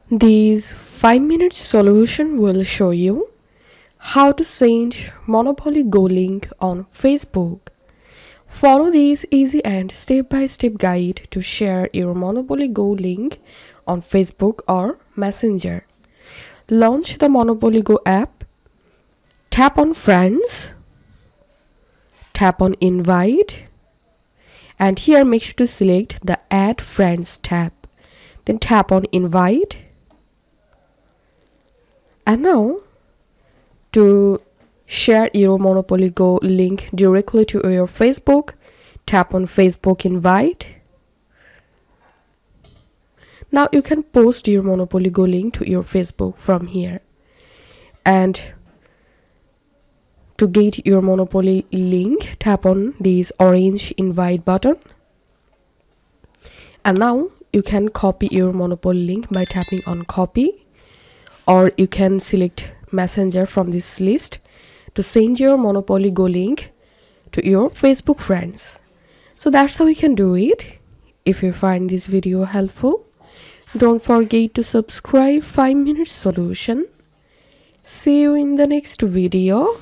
This 5 minute solution will show you how to send Monopoly Go link on Facebook. Follow this easy and step-by-step guide to share your Monopoly Go link on Facebook or Messenger. Launch the Monopoly Go app. Tap on Friends. Tap on Invite. And here make sure to select the Add Friends tab. Then tap on Invite. And now, to share your Monopoly Go link directly to your Facebook, tap on Facebook Invite. Now you can post your Monopoly Go link to your Facebook from here. And to get your Monopoly link, tap on this orange invite button. And now you can copy your Monopoly link by tapping on copy, or you can select Messenger from this list to send your Monopoly Go link to your Facebook friends. So that's how you can do it. If you find this video helpful, don't forget to subscribe 5 minute solution. See you in the next video.